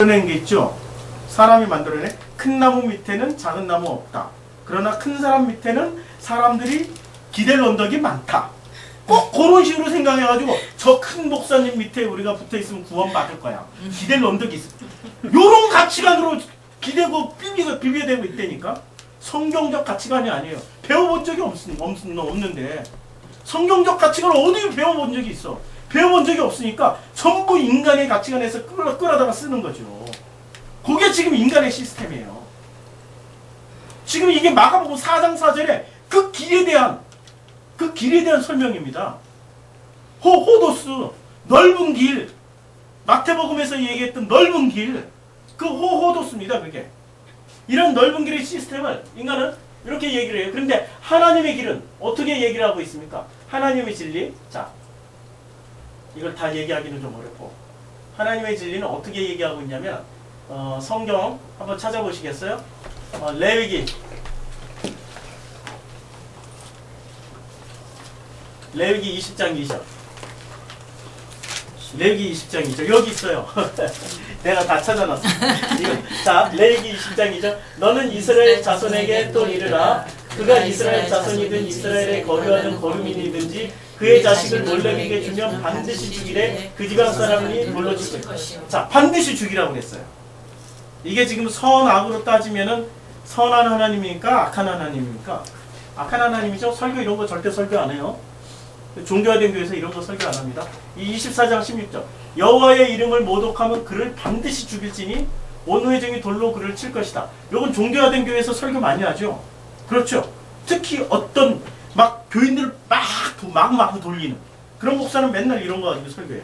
만들어낸 게 있죠. 사람이 만들어낸 큰 나무 밑에는 작은 나무 없다. 그러나 큰 사람 밑에는 사람들이 기댈 언덕이 많다. 꼭 그런 식으로 생각해가지고 저 큰 목사님 밑에 우리가 붙어있으면 구원받을 거야. 기댈 언덕이 있어. 요런 가치관으로 기대고 비벼대고 있다니까. 성경적 가치관이 아니에요. 배워본 적이 없는데 성경적 가치관을 어디 배워본 적이 있어. 배워본 적이 없으니까 전부 인간의 가치관에서 끌어다가 쓰는 거죠. 그게 지금 인간의 시스템이에요. 지금 이게 마가복음 4장 4절에 그 길에 대한 설명입니다. 호도스, 넓은 길, 마태복음에서 얘기했던 넓은 길, 그 호도스입니다. 그게. 이런 넓은 길의 시스템을 인간은 이렇게 얘기를 해요. 그런데 하나님의 길은 어떻게 얘기를 하고 있습니까? 하나님의 진리, 자, 이걸 다 얘기하기는 좀 어렵고, 하나님의 진리는 어떻게 얘기하고 있냐면, 성경 한번 찾아보시겠어요? 레위기 20장 2절. 레위기 20장 2절. 여기 있어요. 내가 다 찾아놨어. 자, 레위기 20장 2절. 너는 이스라엘 자손에게 또 이르라. 그가 이스라엘 자손이든 이스라엘의 거류하는 거류민이든지 그의 자식을 몰렉에게 주면 반드시 죽이래. 그 지방 사람이 물로 죽을 것이다. 자, 반드시 죽이라고 그랬어요. 이게 지금 선악으로 따지면은 선한 하나님입니까? 악한 하나님입니까? 악한 하나님이죠. 설교 이런 거 절대 설교 안 해요. 종교화된 교회에서 이런 거 설교 안 합니다. 이 24장 16절. 여호와의 이름을 모독하면 그를 반드시 죽일지니 온 회중이 돌로 그를 칠 것이다. 이건 종교화된 교회에서 설교 많이 하죠. 그렇죠. 특히 어떤 막 교인들을 막 돌리는 그런 목사는 맨날 이런 거 가지고 설교해요.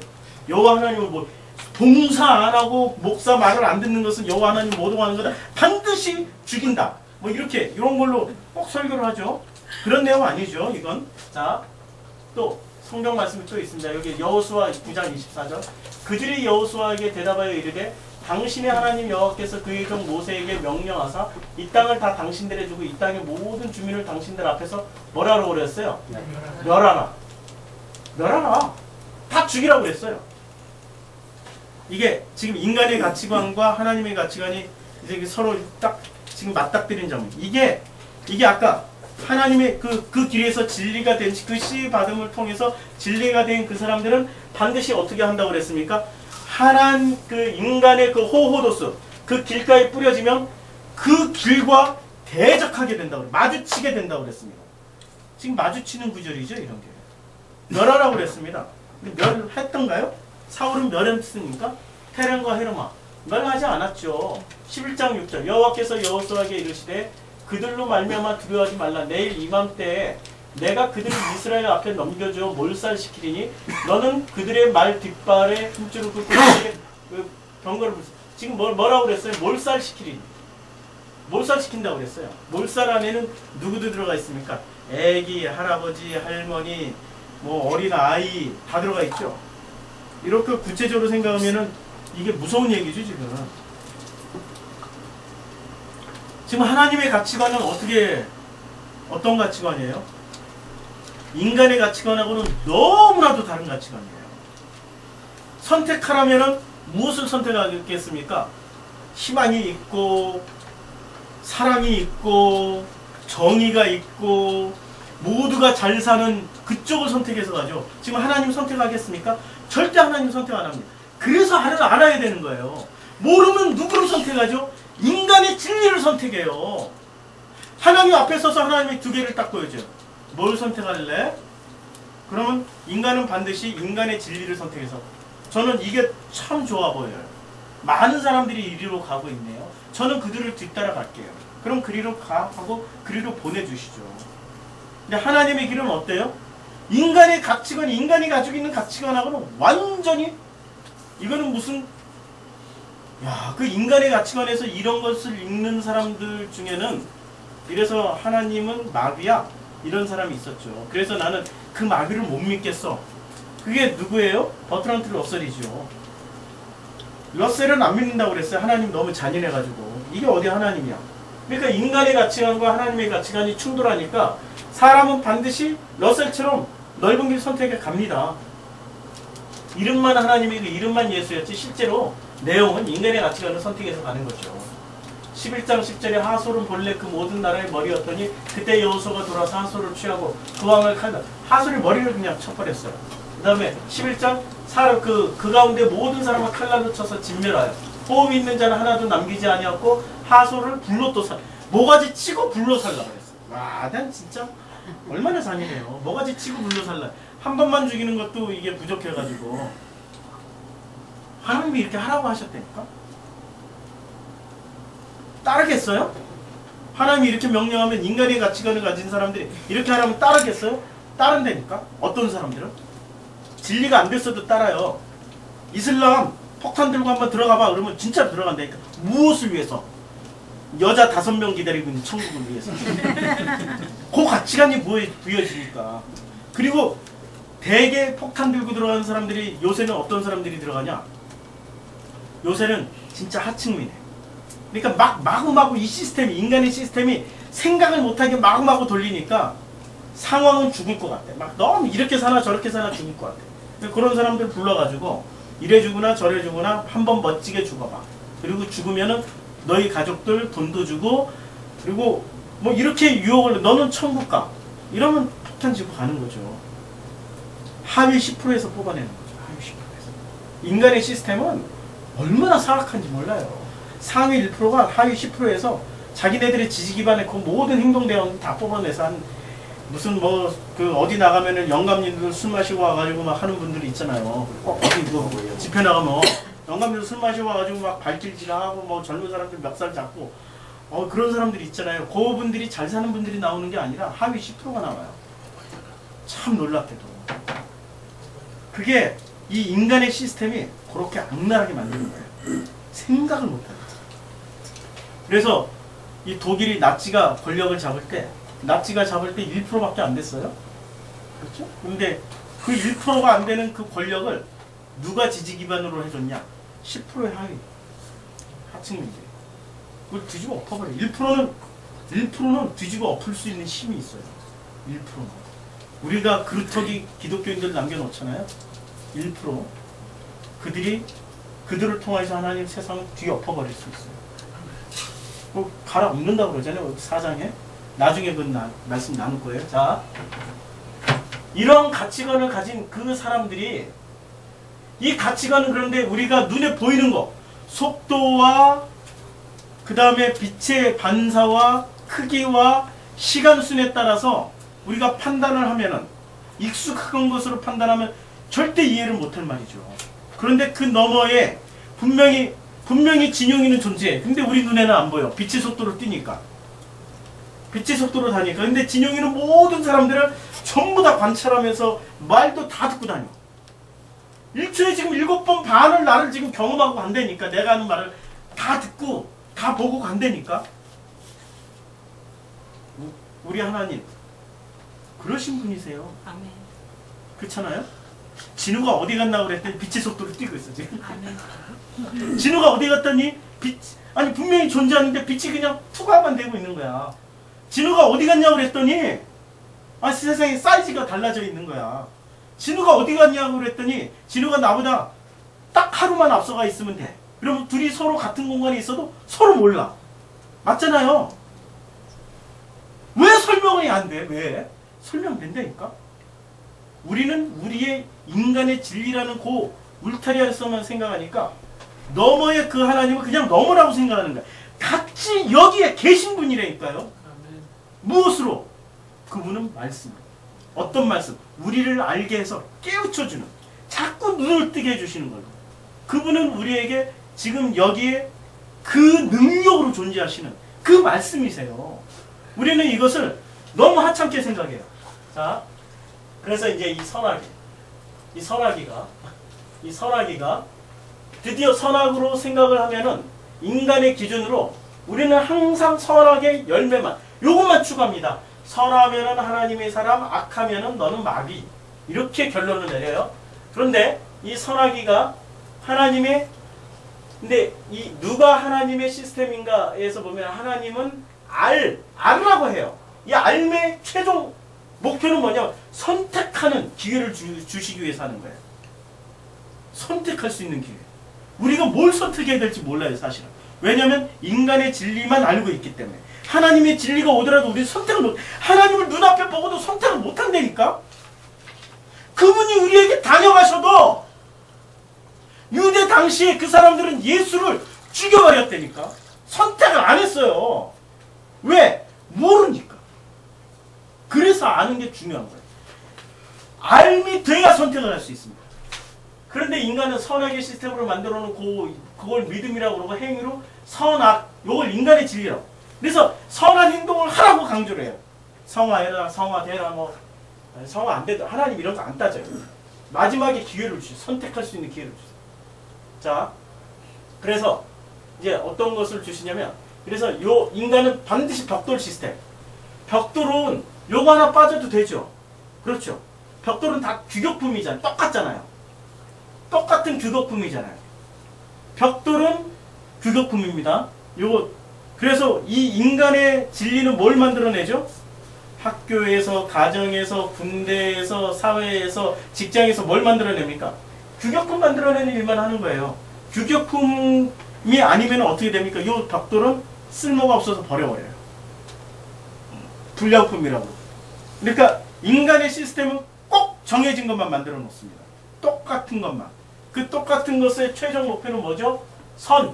여호와 하나님을 뭐 봉사 안 하고 목사 말을 안 듣는 것은 여호와 하나님 모독하는 거다. 반드시 죽인다. 뭐 이렇게 이런 걸로 꼭 설교를 하죠. 그런 내용 아니죠. 이건. 자, 또 성경 말씀이 또 있습니다. 여기 여호수아 9장 24절. 그들이 여호수아에게 대답하여 이르되 당신의 하나님 여호와께서 그의 종 모세에게 명령하사 이 땅을 다 당신들에 주고 이 땅의 모든 주민을 당신들 앞에서 뭐라고 그랬어요? 멸하라. 다 죽이라고 그랬어요. 이게 지금 인간의 가치관과 하나님의 가치관이 이제 서로 딱 지금 맞닥뜨린 점이. 이게 아까 하나님의 그 길에서 진리가 된 그 씨 받음을 통해서 진리가 된 그 사람들은 반드시 어떻게 한다고 그랬습니까? 그 인간의 그 호도스 그 길가에 뿌려지면 그 길과 대적하게 된다고 그래요. 마주치게 된다고 그랬습니다. 지금 마주치는 구절이죠, 이런 게. 멸하라고 그랬습니다. 멸했던가요? 사울은 멸했습니까? 테란과 헤르마 멸하지 않았죠. 11장 6절. 여호와께서 여호수아에게 이르시되 그들로 말미암아 두려워하지 말라. 내일 이맘때에 내가 그들을 이스라엘 앞에 넘겨줘 몰살시키리니 너는 그들의 말 뒷발에 힘줄을 긋고 그 경고를 부르세요. 지금 뭐라고 그랬어요? 몰살시키리니. 몰살시킨다고 그랬어요. 몰살 안에는 누구도 들어가 있습니까? 애기, 할아버지, 할머니, 뭐 어린 아이 다 들어가 있죠. 이렇게 구체적으로 생각하면은 이게 무서운 얘기죠, 지금. 지금 하나님의 가치관은 어떤 가치관이에요? 인간의 가치관하고는 너무나도 다른 가치관이에요. 선택하라면은 무엇을 선택하겠습니까? 희망이 있고, 사랑이 있고, 정의가 있고, 모두가 잘 사는 그쪽을 선택해서 가죠. 지금 하나님 선택하겠습니까? 절대 하나님 선택 안 합니다. 그래서 알아야 되는 거예요. 모르면 누구를 선택하죠? 인간의 진리를 선택해요. 하나님 앞에 서서 하나님이 두 개를 딱 보여줘요. 뭘 선택할래? 그러면 인간은 반드시 인간의 진리를 선택해서. 저는 이게 참 좋아 보여요. 많은 사람들이 이리로 가고 있네요. 저는 그들을 뒤따라 갈게요. 그럼 그리로 하고 그리로 보내주시죠. 근데 하나님의 길은 어때요? 인간의 가치관, 인간이 가지고 있는 가치관하고는 완전히, 이거는 무슨, 그 인간의 가치관에서 이런 것을 읽는 사람들 중에는 이래서 하나님은 마귀야, 이런 사람이 있었죠. 그래서 나는 그 마귀를 못 믿겠어. 그게 누구예요? 버트란트 러셀이죠. 러셀은 안 믿는다고 그랬어요. 하나님 너무 잔인해가지고. 이게 어디 하나님이야. 그러니까 인간의 가치관과 하나님의 가치관이 충돌하니까 사람은 반드시 러셀처럼 넓은 길 선택해 갑니다. 이름만 하나님이고 이름만 예수였지 실제로 내용은 인간의 가치관을 선택해서 가는 거죠. 11장 10절에 하솔은 본래 그 모든 나라의 머리였더니 그때 여호수아가 돌아서 하솔을 취하고 그 왕을 칼다. 하솔이 머리를 그냥 쳐버렸어요. 그 다음에 11장 그 가운데 모든 사람을 칼날로 쳐서 진멸하여 호흡이 있는 자는 하나도 남기지 아니었고 하솔을 불로 또 모가지 치고 불로 살라 그랬어요. 와, 난 진짜 얼마나 잔인해요. 모가지 치고 불로 살라. 한 번만 죽이는 것도 이게 부족해가지고 하나님이 이렇게 하라고 하셨다니까? 따르겠어요? 하나님이 이렇게 명령하면 인간의 가치관을 가진 사람들이 이렇게 하라면 따르겠어요? 따른다니까? 어떤 사람들은? 진리가 안 됐어도 따라요. 이슬람 폭탄 들고 한번 들어가봐 그러면 진짜 들어간다니까. 무엇을 위해서? 여자 5명 기다리고 있는 천국을 위해서. 그 가치관이 부여지니까. 그리고 대개 폭탄 들고 들어가는 사람들이 요새는 어떤 사람들이 들어가냐? 요새는 진짜 하층민이에요. 그러니까 마구마구 이 시스템이, 인간의 시스템이 생각을 못하게 마구마구 돌리니까 상황은 죽을 것 같아. 막 너무 이렇게 사나 저렇게 사나 죽을 것 같아. 그런 사람들 불러가지고 이래 주거나 저래 주거나 한번 멋지게 죽어봐. 그리고 죽으면은 너희 가족들 돈도 주고 그리고 뭐 이렇게 유혹을 너는 천국 가. 이러면 폭탄 지고 가는 거죠. 하위 10%에서 뽑아내는 거죠. 하위 10%에서. 인간의 시스템은 얼마나 사악한지 몰라요. 상위 1%가 하위 10%에서 자기네들의 지지 기반의 그 모든 행동 대응 다 뽑아내서 한 무슨 뭐 그 어디 나가면은 영감님들 술 마시고 와가지고 막 하는 분들이 있잖아요. 어디 뭐 집회 나가면 영감님들 술 마시고 와가지고 막 발길질하고 뭐 젊은 사람들 멱살 잡고 그런 사람들이 있잖아요. 그 분들이 잘 사는 분들이 나오는 게 아니라 하위 10%가 나와요. 참 놀랍게도. 그게 이 인간의 시스템이 그렇게 악랄하게 만드는 거예요. 생각을 못하는 거예요. 그래서 이 독일이 나치가 권력을 잡을 때 1%밖에 안 됐어요. 그렇죠? 근데 그 1%가 안 되는 그 권력을 누가 지지 기반으로 해줬냐? 10%의 하층민들이. 그걸 뒤집어 엎어버려요. 1%는 뒤집어 엎을 수 있는 힘이 있어요. 1%는. 우리가 그루터기 기독교인들 남겨놓잖아요. 1%. 그들을 통해서 하나님 세상을 뒤엎어버릴 수 있어요. 뭐 갈아엎는다고 그러잖아요. 4장에. 나중에 그 말씀 나눌 거예요. 자, 이런 가치관을 가진 그 사람들이 이 가치관은 그런데 우리가 눈에 보이는 거 속도와 그 다음에 빛의 반사와 크기와 시간순에 따라서 우리가 판단을 하면은 익숙한 것으로 판단하면 절대 이해를 못할 말이죠. 그런데 그 너머에 분명히 진용이는 존재해. 근데 우리 눈에는 안 보여. 빛의 속도로 뛰니까. 빛의 속도로 다니까. 근데 진용이는 모든 사람들을 전부 다 관찰하면서 말도 다 듣고 다녀. 1초에 지금 7번 반을 나를 지금 경험하고 간다니까. 내가 하는 말을 다 듣고 다 보고 간다니까. 우리 하나님 그러신 분이세요. 아멘. 그렇잖아요? 진우가 어디 갔나 그랬더니 빛의 속도로 뛰고 있어 지금. 아멘. 진우가 어디 갔더니 아니 분명히 존재하는데 빛이 그냥 투과만 되고 있는 거야. 진우가 어디 갔냐 그랬더니 세상에 사이즈가 달라져 있는 거야. 진우가 어디 갔냐고 그랬더니 진우가 나보다 딱 하루만 앞서가 있으면 돼. 그러면 둘이 서로 같은 공간에 있어도 서로 몰라. 맞잖아요. 왜 설명이 안 돼? 왜? 설명된다니까. 우리는 우리의 인간의 진리라는 그 울타리 안에서만 생각하니까 너머의 그 하나님은 그냥 너머라고 생각하는 거야. 같이 여기에 계신 분이라니까요. 무엇으로? 그분은 말씀. 어떤 말씀? 우리를 알게 해서 깨우쳐주는, 자꾸 눈을 뜨게 해주시는 걸로. 그분은 우리에게 지금 여기에 그 능력으로 존재하시는 그 말씀이세요. 우리는 이것을 너무 하찮게 생각해요. 자, 그래서 이제 이 선악이가 드디어 선악으로 생각을 하면은 인간의 기준으로 우리는 항상 선악의 열매만, 요것만 추구합니다. 선하면은 하나님의 사람, 악하면은 너는 마귀. 이렇게 결론을 내려요. 그런데 이 선악이가 근데 이 누가 하나님의 시스템인가에서 보면 하나님은 알으라고 해요. 이 알의 최종 목표는 뭐냐면 선택하는 기회를 주시기 위해서 하는 거예요. 선택할 수 있는 기회. 우리가 뭘 선택해야 될지 몰라요, 사실은. 왜냐하면 인간의 진리만 알고 있기 때문에. 하나님의 진리가 오더라도 우리는 선택을 못, 하나님을 눈앞에 보고도 선택을 못 한다니까? 그분이 우리에게 다녀가셔도 유대 당시에 그 사람들은 예수를 죽여버렸다니까? 선택을 안 했어요. 왜? 모르니까. 그래서 아는 게 중요한 거예요. 알미 돼야 선택을 할 수 있습니다. 그런데 인간은 선악의 시스템으로 만들어 놓고 그걸 믿음이라고 그러고 행위로 선악, 요걸 인간의 진리라고. 그래서 선한 행동을 하라고 강조를 해요. 성화해라, 성화되라, 뭐 성화 안 돼도 하나님 이런 거 안 따져요. 마지막에 기회를 주세요. 선택할 수 있는 기회를 주세요. 자, 그래서 이제 어떤 것을 주시냐면, 그래서 요 인간은 반드시 벽돌 시스템. 벽돌은 요거 하나 빠져도 되죠. 그렇죠. 벽돌은 다 규격품이잖아요. 똑같잖아요. 똑같은 규격품이잖아요. 벽돌은 규격품입니다. 요거 그래서 이 인간의 진리는 뭘 만들어내죠? 학교에서, 가정에서, 군대에서, 사회에서, 직장에서 뭘 만들어냅니까? 규격품 만들어내는 일만 하는 거예요. 규격품이 아니면 어떻게 됩니까? 이 벽돌은 쓸모가 없어서 버려버려요. 불량품이라고. 그러니까 인간의 시스템은 꼭 정해진 것만 만들어 놓습니다. 똑같은 것만. 그 똑같은 것의 최종 목표는 뭐죠? 선.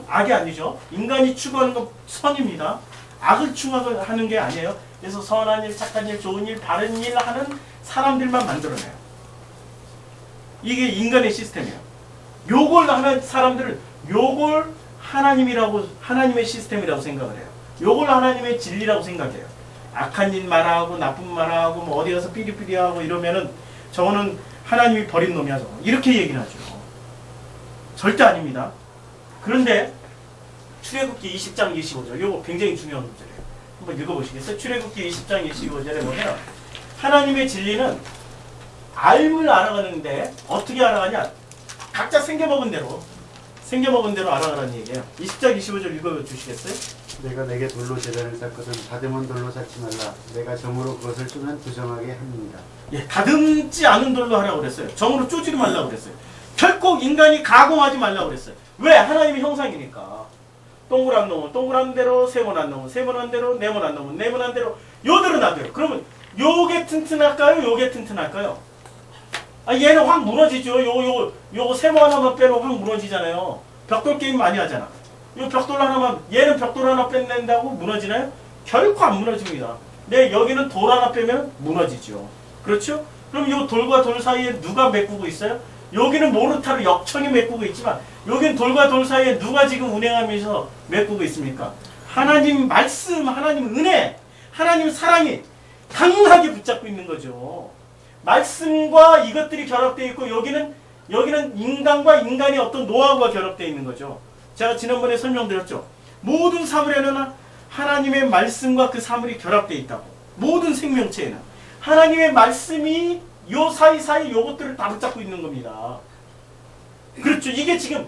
악이 아니죠. 인간이 추구하는 건 선입니다. 악을 추구하는 게 아니에요. 그래서 선한 일, 착한 일, 좋은 일, 바른 일 하는 사람들만 만들어내요. 이게 인간의 시스템이에요. 요걸 하는 사람들은 요걸 하나님의 시스템이라고 생각을 해요. 요걸 하나님의 진리라고 생각해요. 악한 일 말하고 나쁜 말하고 뭐 어디 가서 삐리삐리하고 이러면은 저거는 하나님이 버린 놈이야 저거. 이렇게 얘기를 하죠. 절대 아닙니다. 그런데 출애굽기 20장 25절 요거 굉장히 중요한 문제예요. 한번 읽어보시겠어요? 출애굽기 20장 25절에 보면 하나님의 진리는 알을 알아가는데 어떻게 알아가냐? 각자 생겨먹은 대로 알아가라는 얘기예요. 20장 25절 읽어주시겠어요? 내가 내게 돌로 제단을 쌓거든 다듬은 돌로 쌓지 말라. 내가 정으로 그것을 쪼면 부정하게 합니다. 예, 다듬지 않은 돌로 하라고 그랬어요. 정으로 쪼지도 말라고 그랬어요. 결코 인간이 가공하지 말라고 그랬어요. 왜? 하나님의 형상이니까. 동그란 놈은 동그란 대로, 세모난 놈은 세모난 대로, 네모난 놈은 네모난 대로 요대로 놔둬요. 그러면 요게 튼튼할까요? 요게 튼튼할까요? 아, 얘는 확 무너지죠. 요거 세모 하나만 빼면 확 무너지잖아요. 벽돌 게임 많이 하잖아. 요 벽돌 하나만, 얘는 벽돌 하나 뺀다고 무너지나요? 결코 안 무너집니다. 근데 여기는 돌 하나 빼면 무너지죠. 그렇죠? 그럼 요 돌과 돌 사이에 누가 메꾸고 있어요? 여기는 모르타로 역청이 메꾸고 있지만 여기는 돌과 돌 사이에 누가 지금 운행하면서 메꾸고 있습니까? 하나님 말씀, 하나님 은혜, 하나님 사랑이 강하게 붙잡고 있는 거죠. 말씀과 이것들이 결합되어 있고 여기는 인간과 인간의 어떤 노하우가 결합되어 있는 거죠. 제가 지난번에 설명드렸죠. 모든 사물에는 하나님의 말씀과 그 사물이 결합되어 있다고. 모든 생명체에는 하나님의 말씀이 요 사이사이 요것들을 다 붙잡고 있는 겁니다. 그렇죠. 이게 지금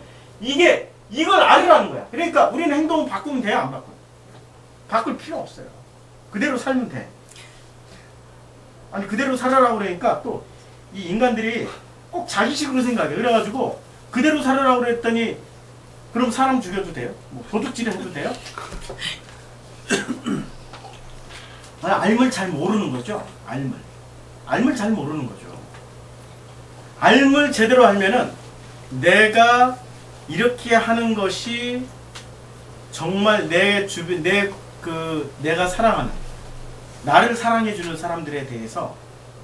이걸 알으라는 거야. 그러니까 우리는 행동을 바꾸면 돼요? 안 바꿔요? 바꿀 필요 없어요. 그대로 살면 돼. 아니 그대로 살아라고 그러니까 또 이 인간들이 꼭 자기식으로 생각해. 그래가지고 그대로 살아라고 그랬더니 그럼 사람 죽여도 돼요? 뭐 도둑질 해도 돼요? 알물 잘 모르는 거죠. 알물 잘 모르는 거죠. 알물 제대로 알면은 내가 이렇게 하는 것이 정말 내 주변 내가 사랑하는 나를 사랑해주는 사람들에 대해서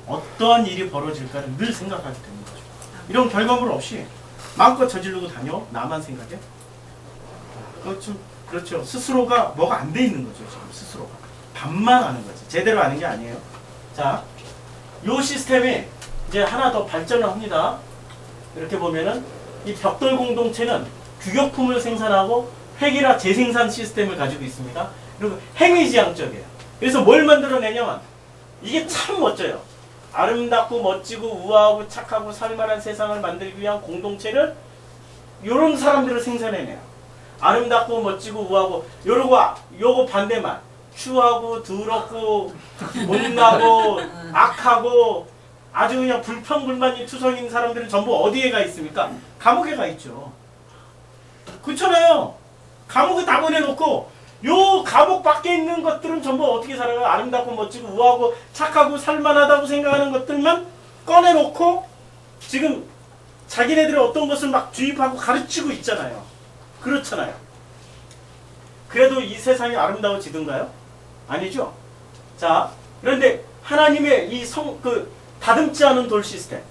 어떠한 일이 벌어질까를 늘 생각하게 되는 거죠. 이런 결과물 없이 마음껏 저지르고 다녀? 나만 생각해? 그렇죠. 스스로가 뭐가 안 돼 있는 거죠. 지금 스스로가. 반만 아는 거지. 제대로 아는 게 아니에요. 자, 요 시스템이 이제 하나 더 발전을 합니다. 이렇게 보면은 이 벽돌 공동체는 규격품을 생산하고 획일화 재생산 시스템을 가지고 있습니다. 그리고 행위지향적이에요. 그래서 뭘 만들어내냐면 이게 참 멋져요. 아름답고 멋지고 우아하고 착하고 살만한 세상을 만들기 위한 공동체를 요런 사람들을 생산해내요. 아름답고 멋지고 우아하고 요거 반대만 추하고 더럽고 못나고 악하고 아주 그냥 불평불만이 투성인 사람들은 전부 어디에 가 있습니까? 감옥에 가 있죠. 그렇잖아요. 감옥에 다 보내놓고 요 감옥 밖에 있는 것들은 전부 어떻게 살아요? 아름답고 멋지고 우아하고 착하고 살만하다고 생각하는 것들만 꺼내놓고 지금 자기네들이 어떤 것을 막 주입하고 가르치고 있잖아요. 그렇잖아요. 그래도 이 세상이 아름다워지던가요? 아니죠. 자, 그런데 하나님의 이 다듬지 않은 돌 시스템,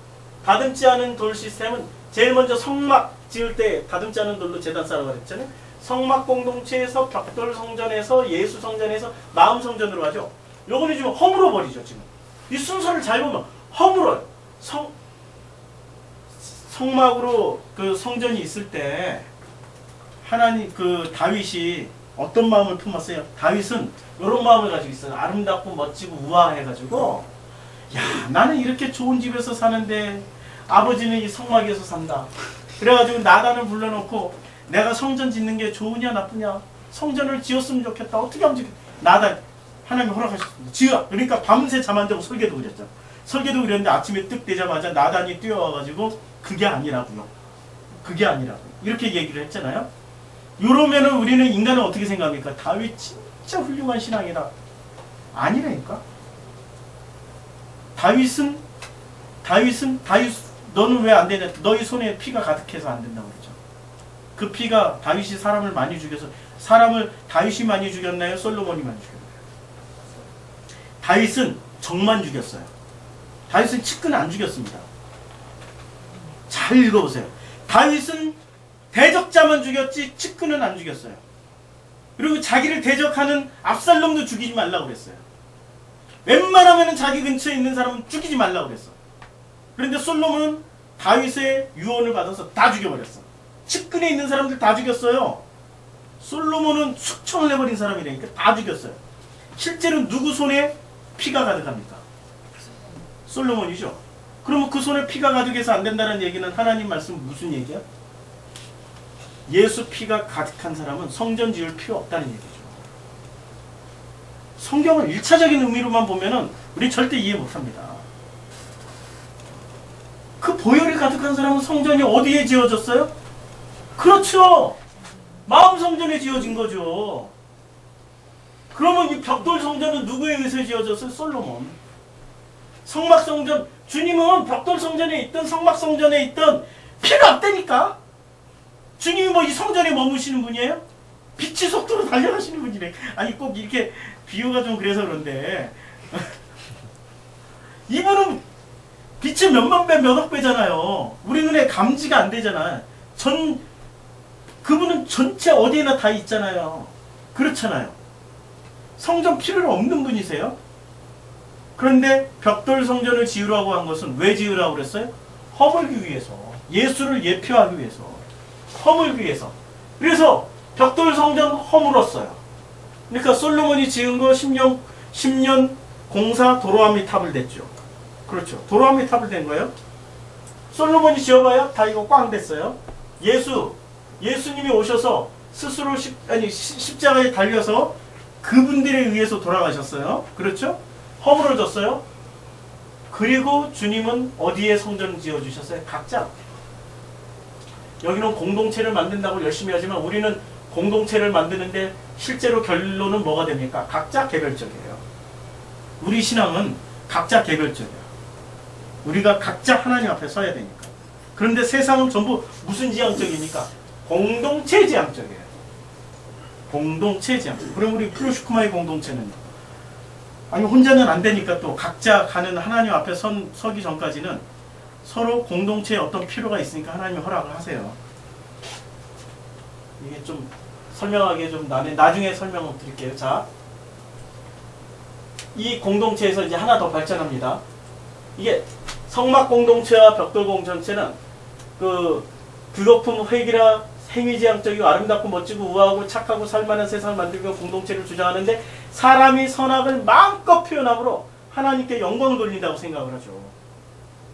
다듬지 않은 돌 시스템은 제일 먼저 성막 지을 때 다듬지 않은 돌로 제단 쌓으라고 그랬잖아요. 성막 공동체에서 벽돌 성전에서 예수 성전에서 마음 성전으로 가죠. 요거는 지금 허물어 버리죠. 지금 이 순서를 잘 보면 허물어요. 성막으로 그 성전이 있을 때 하나님 그 다윗이 어떤 마음을 품었어요? 다윗은 이런 마음을 가지고 있어요. 아름답고 멋지고 우아해가지고 야, 나는 이렇게 좋은 집에서 사는데 아버지는 이 성막에서 산다. 그래가지고 나단을 불러놓고 내가 성전 짓는 게 좋으냐 나쁘냐, 성전을 지었으면 좋겠다. 어떻게 하면 좋겠다. 나단 하나님이 허락하셨습니다. 지어. 그러니까 밤새 잠 안 자고 설계도 그렸죠. 설계도 그렸는데 아침에 뜩 되자마자 나단이 뛰어와가지고 그게 아니라고요. 그게 아니라고 이렇게 얘기를 했잖아요. 이러면은 우리는 인간은 어떻게 생각합니까? 다윗 진짜 훌륭한 신앙이다. 아니라니까. 다윗 너는 왜 안 되냐? 너희 손에 피가 가득해서 안 된다고 그러죠. 그 피가 다윗이 사람을 많이 죽여서, 사람을 다윗이 많이 죽였나요? 솔로몬이 많이 죽였나요? 다윗은 적만 죽였어요. 다윗은 측근을 안 죽였습니다. 잘 읽어보세요. 다윗은 대적자만 죽였지 측근은 안 죽였어요. 그리고 자기를 대적하는 압살롬도 죽이지 말라고 그랬어요. 웬만하면 자기 근처에 있는 사람은 죽이지 말라고 그랬어. 그런데 솔로몬은 다윗의 유언을 받아서 다 죽여버렸어. 측근에 있는 사람들 다 죽였어요. 솔로몬은 숙청을 내버린 사람이라니까 다 죽였어요. 실제로 누구 손에 피가 가득합니까? 솔로몬이죠. 그러면 그 손에 피가 가득해서 안 된다는 얘기는 하나님 말씀 무슨 얘기야? 예수 피가 가득한 사람은 성전 지을 필요 없다는 얘기죠. 성경을 1차적인 의미로만 보면은 우리 절대 이해 못합니다. 그 보혈이 가득한 사람은 성전이 어디에 지어졌어요? 그렇죠. 마음 성전에 지어진 거죠. 그러면 이 벽돌 성전은 누구에 의해서 지어졌어요? 솔로몬. 성막 성전, 주님은 벽돌 성전에 있던 성막 성전에 있던 필요 없다니까. 주님이 뭐 이 성전에 머무시는 분이에요? 빛의 속도로 달려가시는 분이래. 아니 꼭 이렇게 비유가 좀 그래서 그런데 이분은 빛의 몇만 배, 몇억 배잖아요. 우리 눈에 감지가 안 되잖아. 그분은 전체 어디에나 다 있잖아요. 그렇잖아요. 성전 필요가 없는 분이세요. 그런데 벽돌 성전을 지으라고 한 것은 왜 지으라고 그랬어요? 허물기 위해서. 예수를 예표하기 위해서. 허물기 위해서. 그래서 벽돌 성전 허물었어요. 그러니까 솔로몬이 지은 거 10년 공사 도로아미 탑을 댔죠. 그렇죠. 도로아미 탑을 댄 거예요. 솔로몬이 지어봐야 다 이거 꽝 됐어요. 예수님이 오셔서 스스로 십자가에 달려서 그분들에 의해서 돌아가셨어요. 그렇죠? 허물어졌어요. 그리고 주님은 어디에 성전을 지어주셨어요? 각자. 여기는 공동체를 만든다고 열심히 하지만 우리는 공동체를 만드는데 실제로 결론은 뭐가 됩니까? 각자 개별적이에요. 우리 신앙은 각자 개별적이에요. 우리가 각자 하나님 앞에 서야 되니까. 그런데 세상은 전부 무슨 지향적입니까? 공동체 지향적이에요. 공동체 지향적. 그럼 우리 프로슈크마의 공동체는 아니 혼자는 안 되니까 또 각자 가는 하나님 앞에 서기 전까지는 서로 공동체에 어떤 필요가 있으니까 하나님이 허락을 하세요. 이게 좀 설명하기에 좀 나중에 설명을 드릴게요. 자, 이 공동체에서 이제 하나 더 발전합니다. 이게 성막 공동체와 벽돌 공동체는 그거품 회기라 행위지향적이고 아름답고 멋지고 우아하고 착하고 살만한 세상을 만들고 공동체를 주장하는데 사람이 선악을 마음껏 표현함으로 하나님께 영광을 돌린다고 생각을 하죠.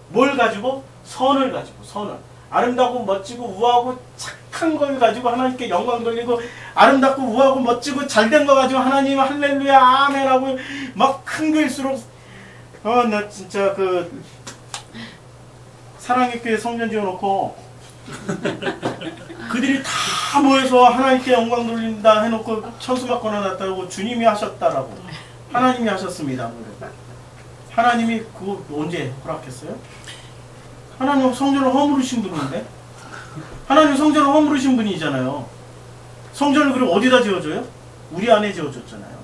뭘 가지고? 선을 가지고. 선을. 아름답고 멋지고 우아하고 착한 걸 가지고 하나님께 영광 돌리고 아름답고 우아하고 멋지고 잘된 거 가지고 하나님 할렐루야 아멘 하고 막 큰 글수록 나 진짜 사랑의 교회 성전 지어놓고 그들이 다 모여서 하나님께 영광 돌린다 해놓고 천수막 걸어놨다고 주님이 하셨다라고 하나님이 하셨습니다. 하나님이 그거 언제 허락했어요? 하나님 성전을 허물으신 분인데 하나님 성전을 허물으신 분이잖아요. 성전을 그럼 어디다 지어줘요? 우리 안에 지어줬잖아요.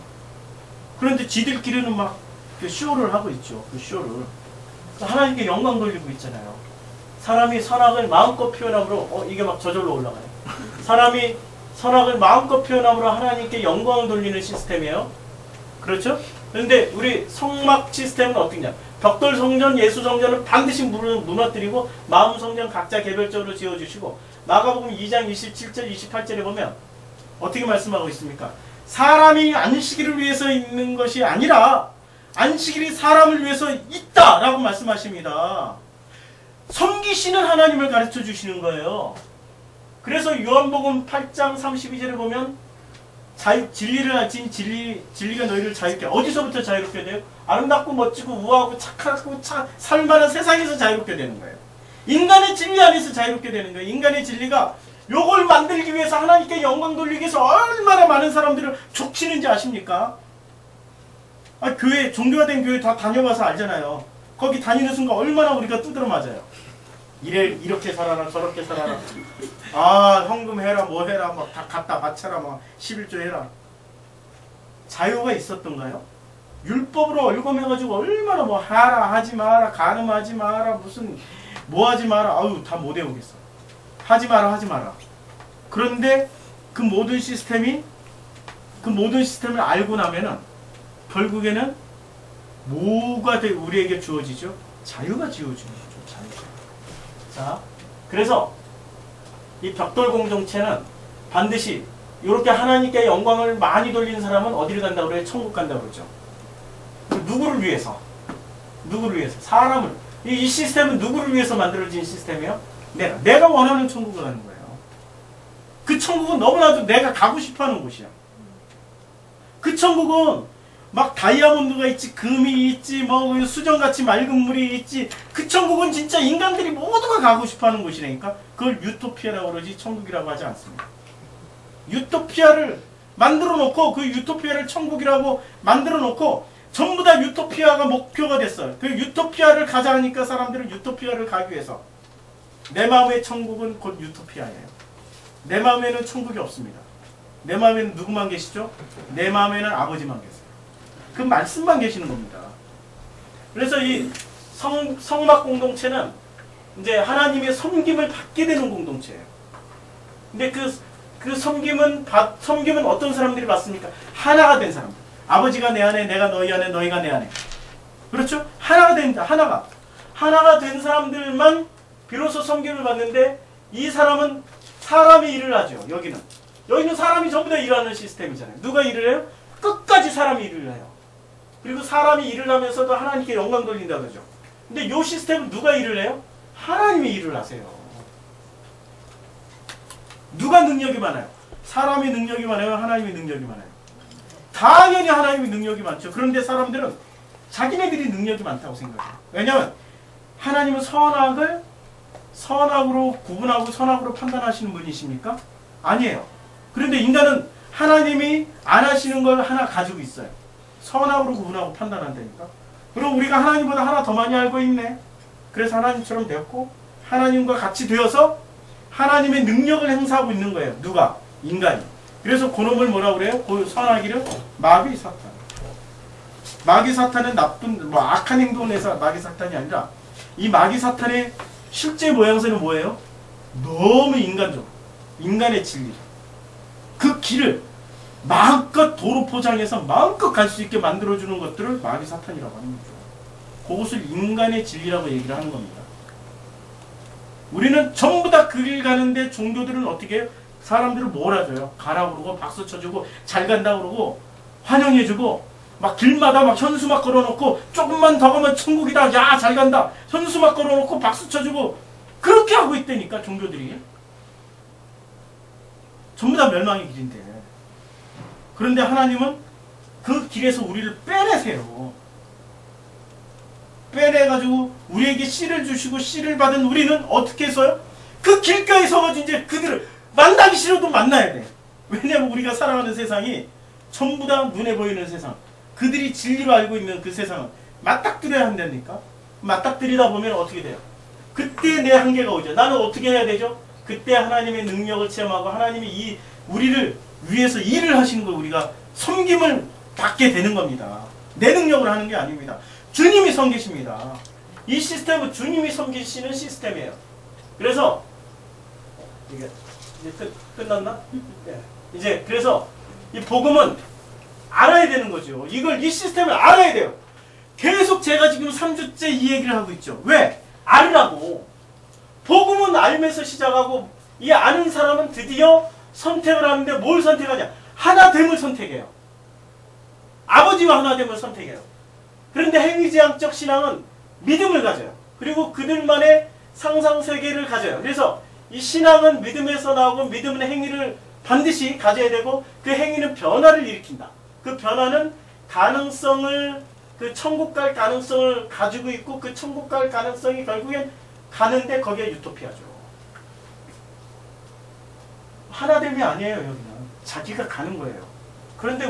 그런데 지들끼리는 막 쇼를 하고 있죠. 그 쇼를 하나님께 영광 돌리고 있잖아요. 사람이 선악을 마음껏 표현함으로 이게 막 저절로 올라가요. 사람이 선악을 마음껏 표현함으로 하나님께 영광을 돌리는 시스템이에요. 그렇죠? 그런데 우리 성막 시스템은 어떻냐? 벽돌 성전, 예수 성전은 반드시 무너뜨리고 마음 성전 각자 개별적으로 지어주시고 마가복음 2장 27절 28절에 보면 어떻게 말씀하고 있습니까? 사람이 안식일을 위해서 있는 것이 아니라 안식일이 사람을 위해서 있다라고 말씀하십니다. 섬기시는 하나님을 가르쳐 주시는 거예요. 그래서 요한복음 8장 32절에 보면 진리를 알진 진리가 너희를 자유롭게 어디서부터 자유롭게 돼요? 아름답고 멋지고 우아하고 착하고 살만한 세상에서 자유롭게 되는 거예요. 인간의 진리 안에서 자유롭게 되는 거예요. 인간의 진리가 요걸 만들기 위해서 하나님께 영광 돌리기 위해서 얼마나 많은 사람들을 족치는지 아십니까? 교회, 종교화된 교회 다 다녀봐서 알잖아요. 거기 다니는 순간 얼마나 우리가 두드러 맞아요. 이렇게 살아라 저렇게 살아라 헌금 해라 뭐 해라 막 다 갖다 바쳐라 막 11조 해라. 자유가 있었던가요? 율법으로 얼검해가지고 얼마나 뭐 하라 하지 마라 간음하지 마라 무슨 뭐 하지 마라 다 못 외우겠어. 하지 마라. 그런데 그 모든 시스템을 알고 나면은 결국에는 뭐가 우리에게 주어지죠? 자유가 지어지는 거죠. 자유가. 자, 그래서 이 벽돌 공동체는 반드시 이렇게 하나님께 영광을 많이 돌리는 사람은 어디를 간다고 그래요? 천국 간다고 그러죠. 누구를 위해서? 사람을. 이 시스템은 누구를 위해서 만들어진 시스템이에요? 내가 원하는 천국을 가는 거예요. 그 천국은 너무나도 내가 가고 싶어하는 곳이야. 그 천국은 막 다이아몬드가 있지, 금이 있지, 뭐 수정같이 맑은 물이 있지. 그 천국은 진짜 인간들이 모두가 가고 싶어하는 곳이라니까. 그걸 유토피아라고 그러지 천국이라고 하지 않습니다. 유토피아를 만들어 놓고 그 유토피아를 천국이라고 만들어 놓고 전부 다 유토피아가 목표가 됐어요. 그 유토피아를 가자 하니까 사람들은 유토피아를 가기 위해서 내 마음의 천국은 곧 유토피아예요. 내 마음에는 천국이 없습니다. 내 마음에는 누구만 계시죠? 내 마음에는 아버지만 계세요. 그 말씀만 계시는 겁니다. 그래서 이 성막 공동체는 이제 하나님의 섬김을 받게 되는 공동체예요. 근데 그 섬김은 어떤 사람들이 받습니까? 하나가 된 사람들. 아버지가 내 안에, 내가 너희 안에, 너희가 내 안에. 그렇죠? 하나가 됩니다. 하나가 된 사람들만 비로소 섬김을 받는데 이 사람은 사람이 일을 하죠. 여기는 사람이 전부 다 일하는 시스템이잖아요. 누가 일을 해요? 끝까지 사람이 일을 해요. 그리고 사람이 일을 하면서도 하나님께 영광 돌린다 그러죠. 근데 이 시스템은 누가 일을 해요? 하나님이 일을 하세요. 누가 능력이 많아요? 사람이 능력이 많아요? 하나님이 능력이 많아요? 당연히 하나님이 능력이 많죠. 그런데 사람들은 자기네들이 능력이 많다고 생각해요. 왜냐하면 하나님은 선악으로 구분하고 선악으로 판단하시는 분이십니까? 아니에요. 그런데 인간은 하나님이 안 하시는 걸 하나 가지고 있어요. 선악으로 구분하고 판단한다니까. 그럼 우리가 하나님보다 하나 더 많이 알고 있네. 그래서 하나님처럼 되었고 하나님과 같이 되어서 하나님의 능력을 행사하고 있는 거예요. 누가? 인간이. 그래서 그놈을 뭐라고 그래요? 그 선악이를 마귀 사탄. 마귀 사탄은 나쁜 악한 행동을 해서 마귀 사탄이 아니라 이 마귀 사탄의 실제 모양새는 뭐예요? 너무 인간적, 인간의 진리. 그 길을 마음껏 도로 포장해서 마음껏 갈 수 있게 만들어주는 것들을 마귀 사탄이라고 하는 거죠. 그것을 인간의 진리라고 얘기를 하는 겁니다. 우리는 전부 다 그 길 가는데 종교들은 어떻게 해요? 사람들을 몰아줘요. 가라고 그러고 박수 쳐주고 잘 간다 그러고 환영해주고 막 길마다 막 현수막 걸어놓고 조금만 더 가면 천국이다. 야 잘 간다. 현수막 걸어놓고 박수 쳐주고 그렇게 하고 있다니까 종교들이. 전부 다 멸망의 길인데. 그런데 하나님은 그 길에서 우리를 빼내세요. 빼내가지고 우리에게 씨를 주시고 씨를 받은 우리는 어떻게 해서요? 그 길가에 서가지고 이제 그들을 만나기 싫어도 만나야 돼. 왜냐면 우리가 살아가는 세상이 전부 다 눈에 보이는 세상, 그들이 진리로 알고 있는 그 세상은 맞닥뜨려야 한다니까. 맞닥뜨리다 보면 어떻게 돼요? 그때 내 한계가 오죠. 나는 어떻게 해야 되죠? 그때 하나님의 능력을 체험하고 하나님이 우리를 위해서 일을 하시는 걸 우리가 섬김을 받게 되는 겁니다. 내 능력으로 하는 게 아닙니다. 주님이 섬기십니다. 이 시스템은 주님이 섬기시는 시스템이에요. 그래서 이게 이제 끝났나? 네. 이제 그래서 이 복음은 알아야 되는 거죠. 이 시스템을 알아야 돼요. 계속 제가 지금 3주째 이 얘기를 하고 있죠. 왜? 알으라고. 복음은 알면서 시작하고 이 아는 사람은 드디어 선택을 하는데 뭘 선택하냐? 하나됨을 선택해요. 아버지와 하나됨을 선택해요. 그런데 행위지향적 신앙은 믿음을 가져요. 그리고 그들만의 상상세계를 가져요. 그래서 이 신앙은 믿음에서 나오고 믿음은 행위를 반드시 가져야 되고 그 행위는 변화를 일으킨다. 그 변화는 가능성을, 그 천국 갈 가능성을 가지고 있고 그 천국 갈 가능성이 결국엔 가는데 거기에 유토피아죠. 하나됨이 아니에요. 여기는 자기가 가는 거예요. 그런데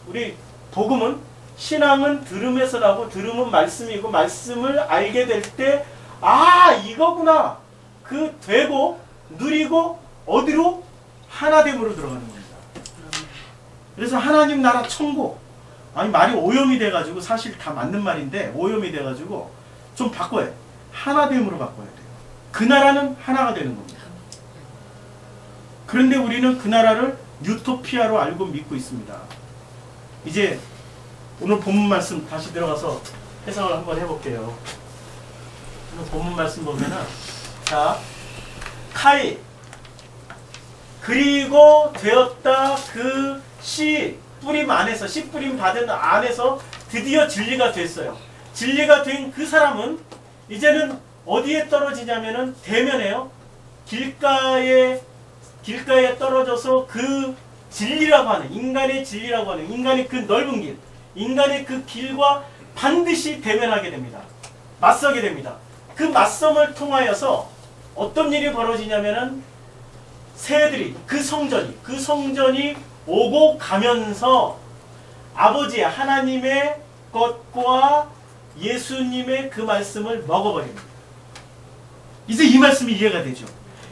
우리 복음은, 신앙은 들음에서 나고 들음은 말씀이고 말씀을 알게 될 때 아 이거구나. 그 되고 누리고 어디로? 하나됨으로 들어가는 겁니다. 그래서 하나님 나라 천국, 아니 말이 오염이 돼가지고 사실 다 맞는 말인데 오염이 돼가지고 좀 바꿔야 돼. 하나됨으로 바꿔야 돼요. 그 나라는 하나가 되는 겁니다. 그런데 우리는 그 나라를 유토피아로 알고 믿고 있습니다. 이제 오늘 본문 말씀 다시 들어가서 해석을 한번 해볼게요. 오늘 본문 말씀 보면은 자, 카이 그리고 되었다 그 씨 뿌림 안에서, 씨 뿌림 받은 안에서 드디어 진리가 됐어요. 진리가 된 그 사람은 이제는 어디에 떨어지냐면은 대면에요. 길가에 떨어져서 그 진리라고 하는, 인간의 진리라고 하는, 인간의 그 넓은 길, 인간의 그 길과 반드시 대면하게 됩니다. 맞서게 됩니다. 그 맞섬을 통하여서 어떤 일이 벌어지냐면은 새들이, 그 성전이 오고 가면서 아버지의 하나님의 것과 예수님의 그 말씀을 먹어버립니다. 이제 이 말씀이 이해가 되죠.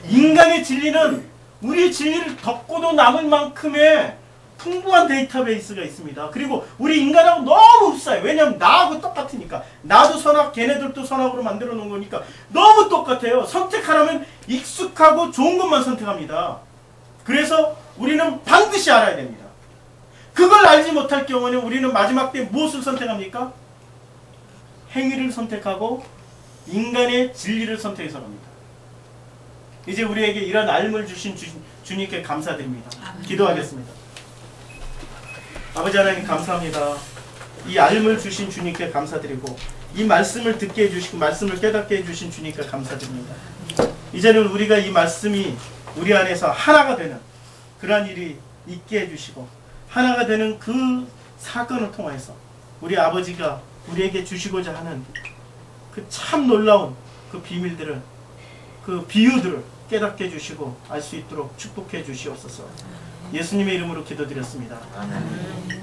인간의 진리는 우리의 진리를 덮고도 남을 만큼의 풍부한 데이터베이스가 있습니다. 그리고 우리 인간하고 너무 흡사해요. 왜냐하면 나하고 똑같으니까. 나도 선악, 걔네들도 선악으로 만들어 놓은 거니까 너무 똑같아요. 선택하라면 익숙하고 좋은 것만 선택합니다. 그래서 우리는 반드시 알아야 됩니다. 그걸 알지 못할 경우는 우리는 마지막 때 무엇을 선택합니까? 행위를 선택하고 인간의 진리를 선택해서 갑니다. 이제 우리에게 이런 알물 주신 주님께 감사드립니다. 기도하겠습니다. 아버지 하나님 감사합니다. 이 알물 주신 주님께 감사드리고 이 말씀을 듣게 해주시고 말씀을 깨닫게 해주신 주님께 감사드립니다. 이제는 우리가 이 말씀이 우리 안에서 하나가 되는 그러한 일이 있게 해주시고 하나가 되는 그 사건을 통해서 우리 아버지가 우리에게 주시고자 하는 그 참 놀라운 그 비밀들을, 그 비유들을 깨닫게 해주시고 알 수 있도록 축복해 주시옵소서. 예수님의 이름으로 기도드렸습니다. 아멘.